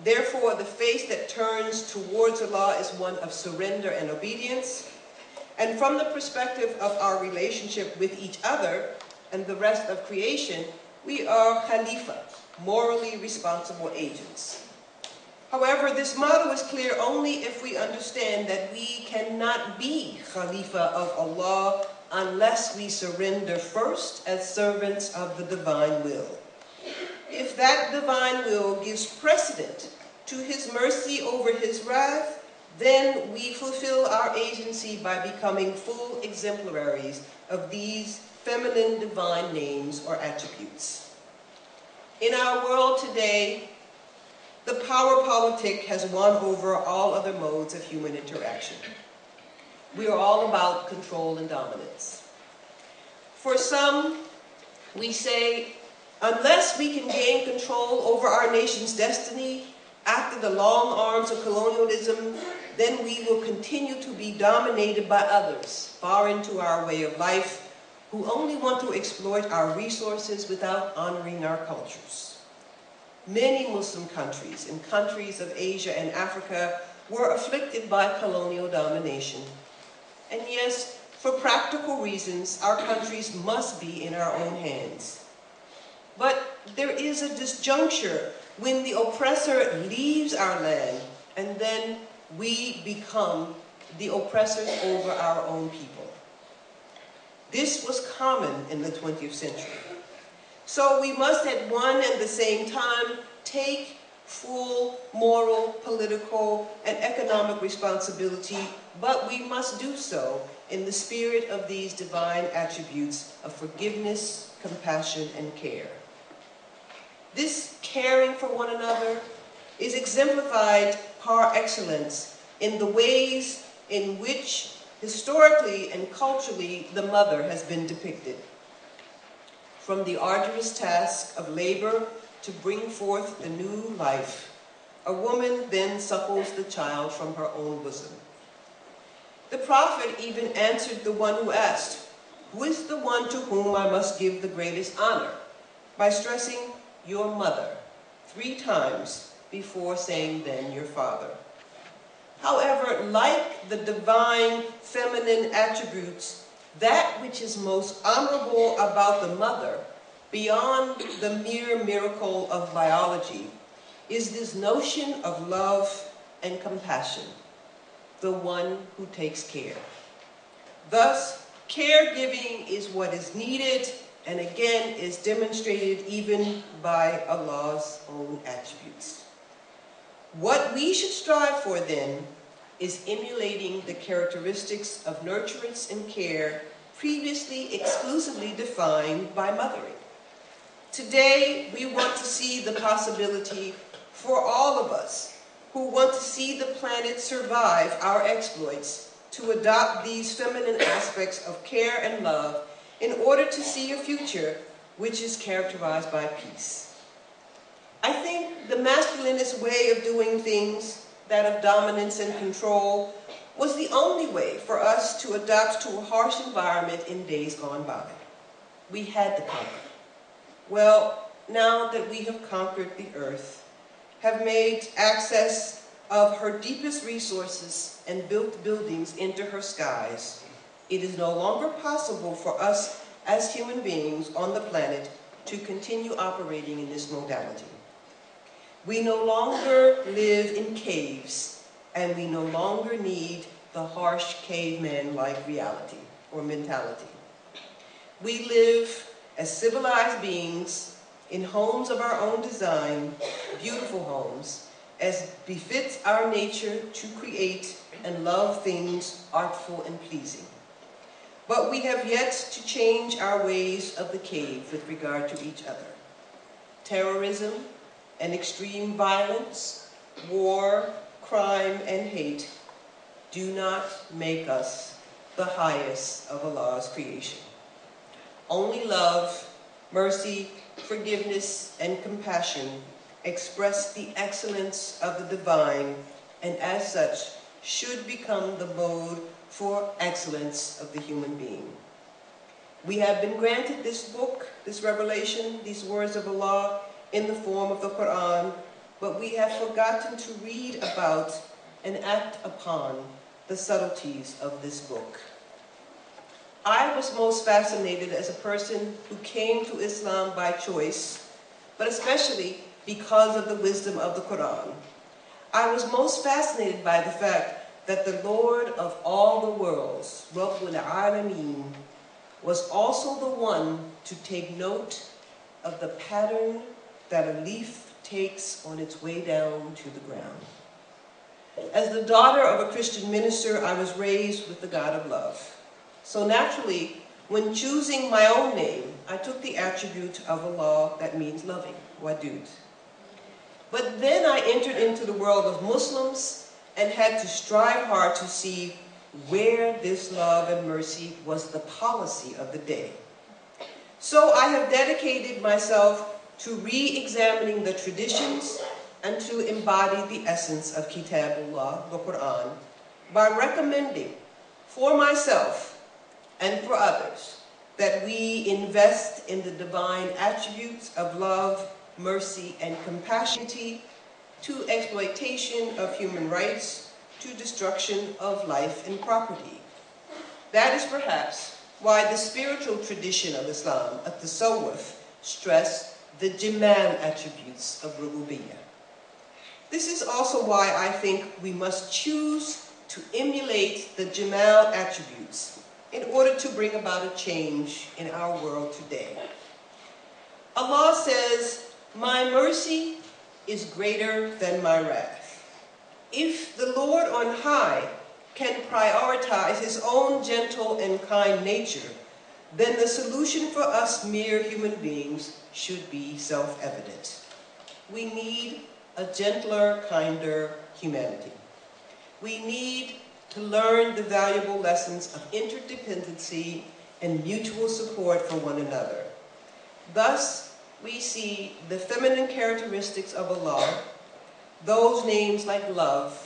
Therefore, the face that turns towards Allah is one of surrender and obedience. And from the perspective of our relationship with each other and the rest of creation, we are Khalifa, morally responsible agents. However, this motto is clear only if we understand that we cannot be Khalifa of Allah unless we surrender first as servants of the divine will. If that divine will gives precedent to his mercy over his wrath, then we fulfill our agency by becoming full exemplaries of these feminine divine names or attributes. In our world today, the power politic has won over all other modes of human interaction. We are all about control and dominance. For some, we say, unless we can gain control over our nation's destiny after the long arms of colonialism, then we will continue to be dominated by others far into our way of life who only want to exploit our resources without honoring our cultures. Many Muslim countries and countries of Asia and Africa were afflicted by colonial domination. And yes, for practical reasons, our countries must be in our own hands. But there is a disjuncture when the oppressor leaves our land and then we become the oppressors over our own people. This was common in the 20th century. So we must at one and the same time take full moral, political, and economic responsibility, but we must do so in the spirit of these divine attributes of forgiveness, compassion, and care. This caring for one another is exemplified par excellence in the ways in which historically and culturally the mother has been depicted. From the arduous task of labor to bring forth the new life, a woman then suckles the child from her own bosom. The prophet even answered the one who asked, "Who is the one to whom I must give the greatest honor?" by stressing, "Your mother," 3 times before saying, "Then your father." However, like the divine feminine attributes, that which is most honorable about the mother, beyond the mere miracle of biology, is this notion of love and compassion, the one who takes care. Thus, caregiving is what is needed, and again is demonstrated even by Allah's own attributes. What we should strive for then is emulating the characteristics of nurturance and care previously exclusively defined by mothering. Today, we want to see the possibility for all of us who want to see the planet survive our exploits to adopt these feminine aspects of care and love in order to see a future which is characterized by peace. I think the masculinist way of doing things, that of dominance and control, was the only way for us to adapt to a harsh environment in days gone by. We had to conquer. Well, now that we have conquered the earth, have made access of her deepest resources and built buildings into her skies, it is no longer possible for us as human beings on the planet to continue operating in this modality. We no longer live in caves, and we no longer need the harsh caveman-like reality or mentality. We live as civilized beings in homes of our own design, beautiful homes, as befits our nature to create and love things artful and pleasing. But we have yet to change our ways of the cave with regard to each other. Terrorism and extreme violence, war, crime, and hate do not make us the highest of Allah's creation. Only love, mercy, forgiveness, and compassion express the excellence of the divine, and as such should become the mode for excellence of the human being. We have been granted this book, this revelation, these words of Allah in the form of the Quran, but we have forgotten to read about and act upon the subtleties of this book. I was most fascinated as a person who came to Islam by choice, but especially because of the wisdom of the Quran. I was most fascinated by the fact that the Lord of all the worlds, Rabbul Alameen, was also the one to take note of the pattern that a leaf takes on its way down to the ground. As the daughter of a Christian minister, I was raised with the God of love. So naturally, when choosing my own name, I took the attribute of Allah that means loving, Wadud. But then I entered into the world of Muslims and had to strive hard to see where this love and mercy was the policy of the day. So I have dedicated myself to re-examining the traditions and to embody the essence of Kitabullah, the Quran, by recommending for myself and for others that we invest in the divine attributes of love, mercy, and compassion, to exploitation of human rights, to destruction of life and property. That is perhaps why the spiritual tradition of Islam, at the Tasawwuf, stress the Jamal attributes of Rububiyyah. This is also why I think we must choose to emulate the Jamal attributes in order to bring about a change in our world today. Allah says, "My mercy is greater than my wrath." If the Lord on high can prioritize his own gentle and kind nature, then the solution for us mere human beings should be self-evident. We need a gentler, kinder humanity. We need to learn the valuable lessons of interdependency and mutual support for one another. Thus, we see the feminine characteristics of Allah, those names like love,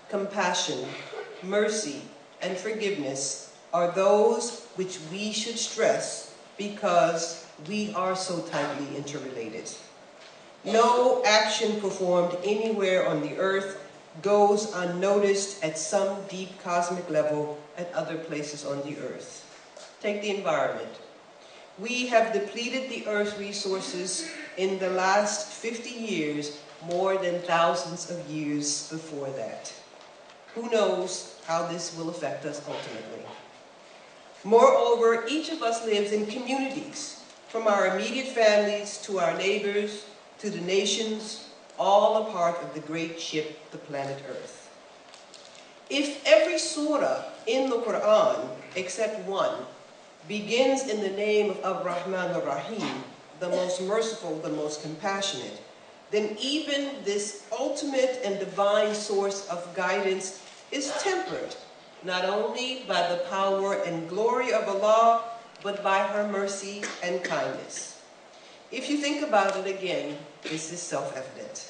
compassion, mercy, and forgiveness are those which we should stress because we are so tightly interrelated. No action performed anywhere on the earth goes unnoticed at some deep cosmic level at other places on the earth. Take the environment. We have depleted the earth's resources in the last 50 years more than thousands of years before that. Who knows how this will affect us ultimately? Moreover, each of us lives in communities, from our immediate families to our neighbors to the nations, all a part of the great ship, the planet Earth. If every surah in the Quran, except one, begins in the name of Ar-Rahman Ar-Rahim, the most merciful, the most compassionate, then even this ultimate and divine source of guidance is tempered, not only by the power and glory of Allah, but by her mercy and kindness. If you think about it again, this is self-evident.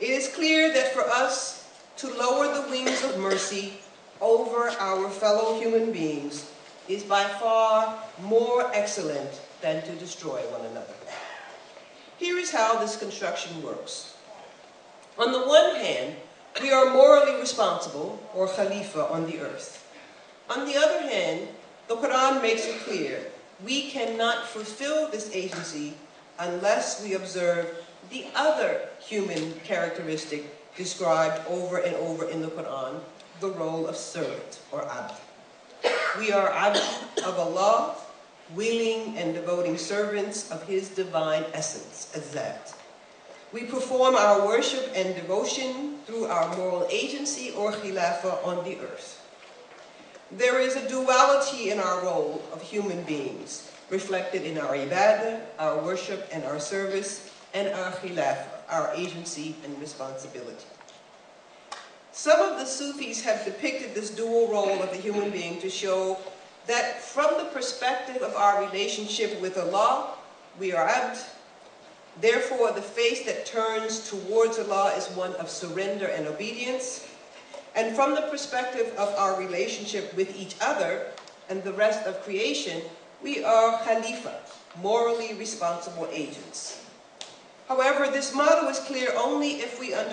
It is clear that for us to lower the wings of mercy over our fellow human beings is by far more excellent than to destroy one another. Here is how this construction works. On the one hand, we are morally responsible, or Khalifa, on the earth. On the other hand, the Quran makes it clear we cannot fulfill this agency unless we observe the other human characteristic described over and over in the Quran, the role of servant, or abd. We are abd of Allah, willing and devoting servants of His divine essence, Azat. We perform our worship and devotion through our moral agency or khilafah on the earth. There is a duality in our role of human beings, reflected in our ibadah, our worship and our service, and our khilafah, our agency and responsibility. Some of the Sufis have depicted this dual role of the human being to show that from the perspective of our relationship with Allah, we are abd. Therefore, the face that turns towards Allah is one of surrender and obedience. And from the perspective of our relationship with each other and the rest of creation, we are khalifa, morally responsible agents. However, this motto is clear only if we understand